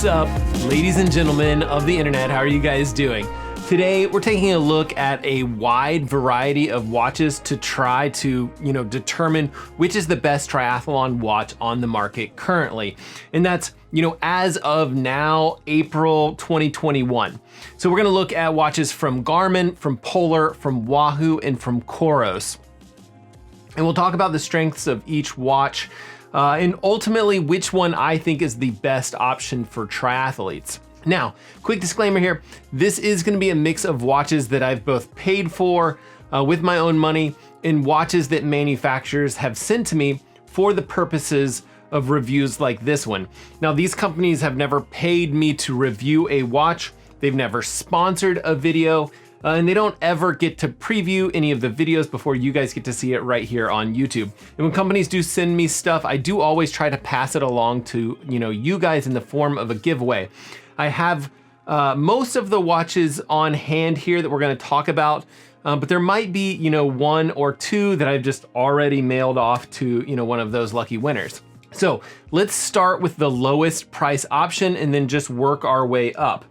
What's up, ladies and gentlemen of the internet? How are you guys doing? Today, we're taking a look at a wide variety of watches to try to, determine which is the best triathlon watch on the market currently. And that's, as of now, April 2021. So we're gonna look at watches from GARMIN, from Polar, from WAHOO, and from COROS. And we'll talk about the strengths of each watch, and ultimately which one I think is the best option for triathletes. Now, quick disclaimer here, this is gonna be a mix of watches that I've both paid for with my own money and watches that manufacturers have sent to me for the purposes of reviews like this one. Now, these companies have never paid me to review a watch, they've never sponsored a video, and they don't ever get to preview any of the videos before you guys get to see it right here on YouTube. And when companies do send me stuff, I do always try to pass it along to you guys in the form of a giveaway. I have most of the watches on hand here that we're gonna talk about, but there might be one or two that I've just already mailed off to one of those lucky winners. So let's start with the lowest price option and then just work our way up.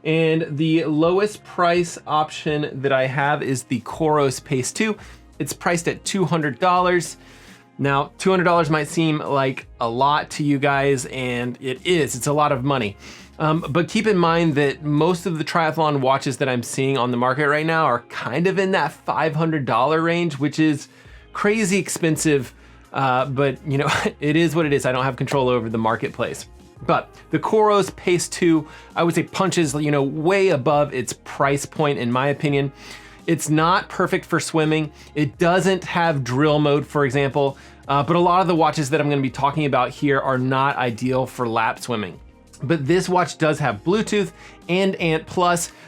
And the lowest price option that I have is the COROS Pace 2. It's priced at $200. Now, $200 might seem like a lot to you guys, and it is, it's a lot of money. But keep in mind that most of the triathlon watches that I'm seeing on the market right now are kind of in that $500 range, which is crazy expensive, but it is what it is. I don't have control over the marketplace. But the COROS Pace 2, I would say punches way above its price point in my opinion. It's not perfect for swimming. It doesn't have drill mode, for example, but a lot of the watches that I'm gonna be talking about here are not ideal for lap swimming. But this watch does have Bluetooth and ANT+,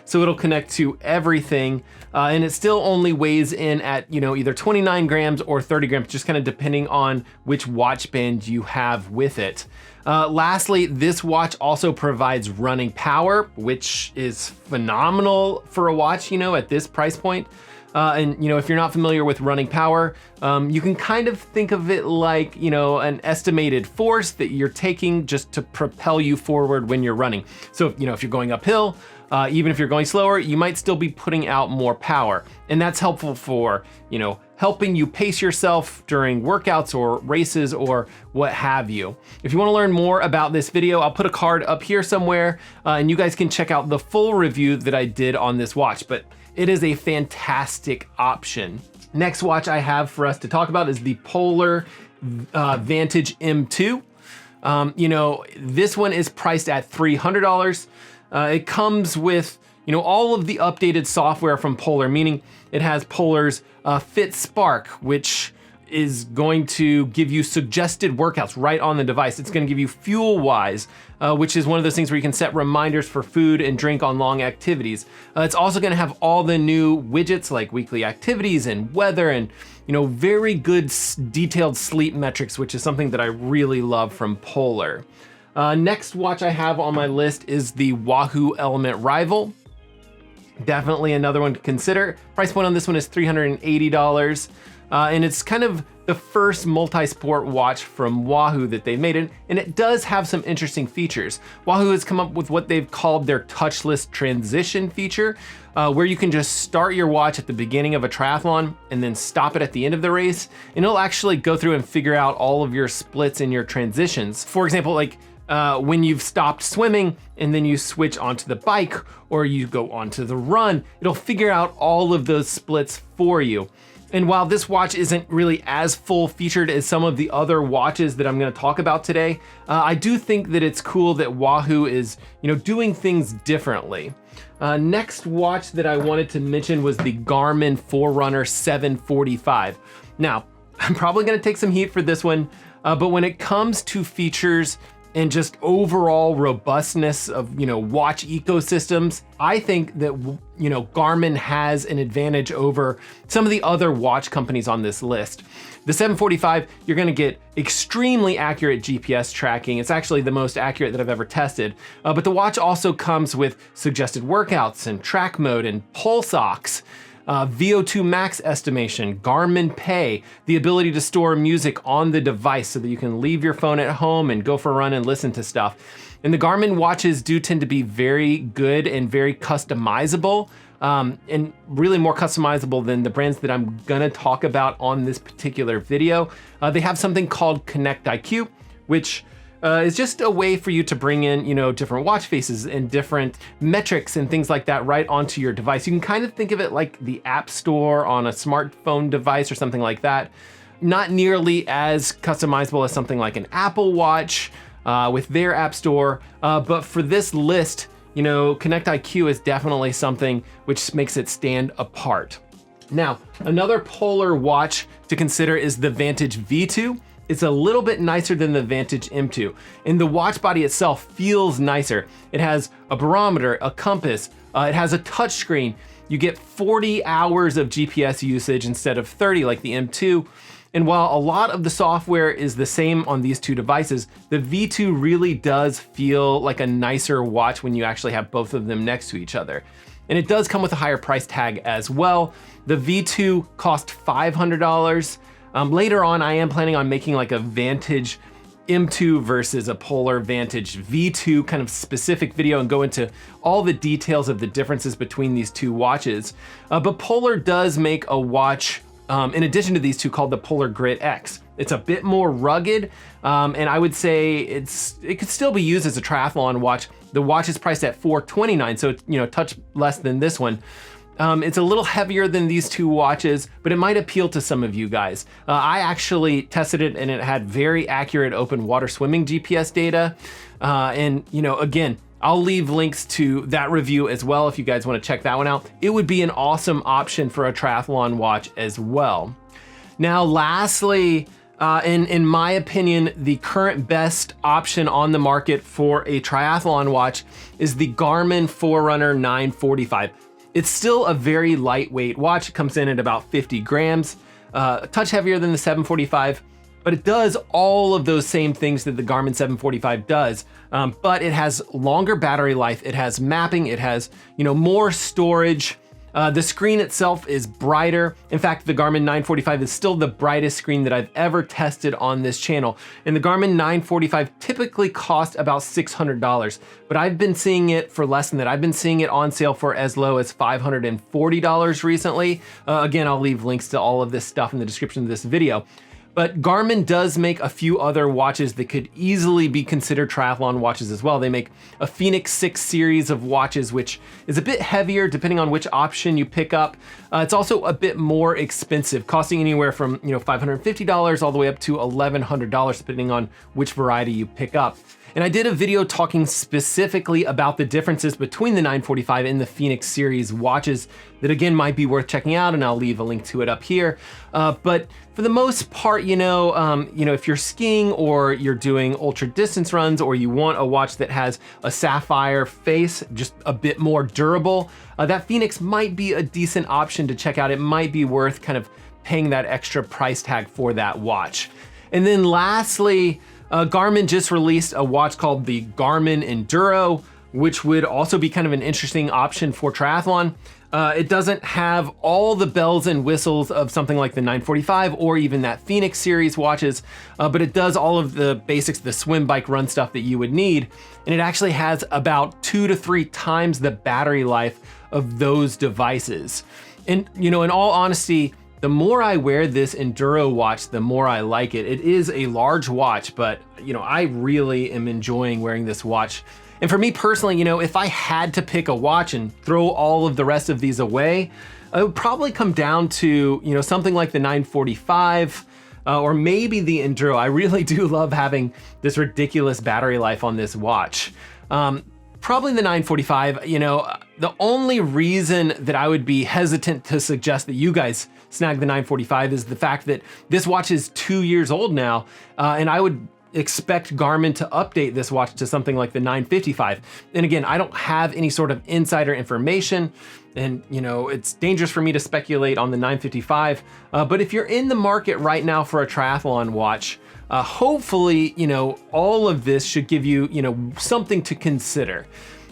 so it'll connect to everything, and it still only weighs in at either 29 grams or 30 grams, just kind of depending on which watch band you have with it. Lastly, this watch also provides running power, which is phenomenal for a watch, at this price point. And if you're not familiar with running power, you can kind of think of it like, an estimated force that you're taking just to propel you forward when you're running. So, if you're going uphill, even if you're going slower, you might still be putting out more power. And that's helpful for, helping you pace yourself during workouts or races or what have you. If you wanna learn more about this video, I'll put a card up here somewhere, and you guys can check out the full review that I did on this watch, but it is a fantastic option. Next watch I have for us to talk about is the Polar VANTAGE M2. This one is priced at $300. It comes with all of the updated software from Polar, meaning it has Polar's Fit Spark, which is going to give you suggested workouts right on the device. It's gonna give you FuelWise, which is one of those things where you can set reminders for food and drink on long activities. It's also gonna have all the new widgets like weekly activities and weather and very good detailed sleep metrics, which is something that I really love from Polar. Next watch I have on my list is the WAHOO ELEMNT Rival. Definitely another one to consider. Price point on this one is $380. And it's kind of the first multi-sport watch from WAHOO that they've made, and it does have some interesting features. WAHOO has come up with what they've called their touchless transition feature, where you can just start your watch at the beginning of a triathlon and then stop it at the end of the race, and it'll actually go through and figure out all of your splits and your transitions. For example, like when you've stopped swimming and then you switch onto the bike or you go onto the run, it'll figure out all of those splits for you. And while this watch isn't really as full featured as some of the other watches that I'm gonna talk about today, I do think that it's cool that WAHOO is doing things differently. Next watch that I wanted to mention was the GARMIN FORERUNNER 745. Now, I'm probably gonna take some heat for this one, but when it comes to features and just overall robustness of watch ecosystems, I think that GARMIN has an advantage over some of the other watch companies on this list. The 745, you're gonna get extremely accurate GPS tracking. It's actually the most accurate that I've ever tested. But the watch also comes with suggested workouts and track mode and pulse ox. VO2 max estimation, Garmin Pay, the ability to store music on the device so that you can leave your phone at home and go for a run and listen to stuff. And the Garmin watches do tend to be very good and very customizable, and really more customizable than the brands that I'm gonna talk about on this particular video. They have something called Connect IQ, which is just a way for you to bring in, different watch faces and different metrics and things like that right onto your device. You can kind of think of it like the App Store on a smartphone device or something like that. Not nearly as customizable as something like an Apple Watch with their App Store, but for this list, Connect IQ is definitely something which makes it stand apart. Now, another polar watch to consider is the Vantage V2. It's a little bit nicer than the Vantage M2, and the watch body itself feels nicer. It has a barometer, a compass, it has a touch screen. You get 40 hours of GPS usage instead of 30 like the M2. And while a lot of the software is the same on these two devices, the V2 really does feel like a nicer watch when you actually have both of them next to each other. And it does come with a higher price tag as well. The V2 cost $500. Later on, I am planning on making like a Vantage M2 versus a Polar Vantage V2 kind of specific video and go into all the details of the differences between these two watches. But Polar does make a watch in addition to these two called the Polar Grit X. It's a bit more rugged, and I would say it could still be used as a triathlon watch. The watch is priced at $429, so it's a touch less than this one. It's a little heavier than these two watches, but it might appeal to some of you guys. I actually tested it and it had very accurate open water swimming GPS data. And again, I'll leave links to that review as well if you guys want to check that one out. It would be an awesome option for a triathlon watch as well. Now, lastly, in my opinion, the current best option on the market for a triathlon watch is the Garmin Forerunner 945. It's still a very lightweight watch. It comes in at about 50 grams, a touch heavier than the 745, but it does all of those same things that the Garmin 745 does, but it has longer battery life, it has mapping, it has more storage. The screen itself is brighter. In fact, the Garmin 945 is still the brightest screen that I've ever tested on this channel. And the Garmin 945 typically costs about $600, but I've been seeing it for less than that. I've been seeing it on sale for as low as $540 recently. Again, I'll leave links to all of this stuff in the description of this video. But Garmin does make a few other watches that could easily be considered triathlon watches as well. They make a Fenix 6 series of watches, which is a bit heavier depending on which option you pick up. It's also a bit more expensive, costing anywhere from $550 all the way up to $1,100 depending on which variety you pick up. And I did a video talking specifically about the differences between the 945 and the Fenix series watches that again might be worth checking out, and I'll leave a link to it up here. But for the most part, if you're skiing or you're doing ultra distance runs, or you want a watch that has a sapphire face, just a bit more durable, that Fenix might be a decent option to check out. It might be worth kind of paying that extra price tag for that watch. And then lastly, Garmin just released a watch called the Garmin Enduro, which would also be kind of an interesting option for triathlon. It doesn't have all the bells and whistles of something like the 945 or even that Fenix series watches, but it does all of the basics, the swim, bike, run stuff that you would need. And it actually has about 2 to 3 times the battery life of those devices. And in all honesty, the more I wear this Enduro watch, the more I like it. It is a large watch, but I really am enjoying wearing this watch. And for me personally, if I had to pick a watch and throw all of the rest of these away, it would probably come down to, something like the 945 or maybe the Enduro. I really do love having this ridiculous battery life on this watch. Probably the 945, the only reason that I would be hesitant to suggest that you guys snag the 945 is the fact that this watch is 2 years old now, and I would expect Garmin to update this watch to something like the 955. And again, I don't have any sort of insider information, and it's dangerous for me to speculate on the 955, but if you're in the market right now for a triathlon watch, hopefully, all of this should give you, something to consider.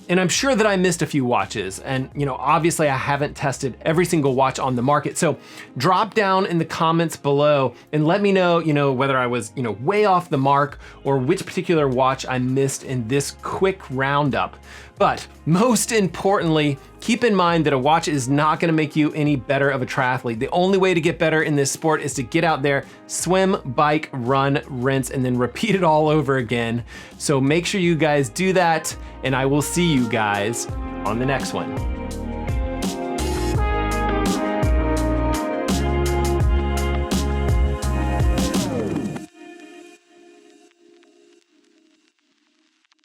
And I'm sure that I missed a few watches, and obviously I haven't tested every single watch on the market. So drop down in the comments below and let me know, whether I was, way off the mark or which particular watch I missed in this quick roundup. But most importantly, keep in mind that a watch is not gonna make you any better of a triathlete. The only way to get better in this sport is to get out there, swim, bike, run, rinse, and then repeat it all over again. So make sure you guys do that, and I will see you guys on the next one.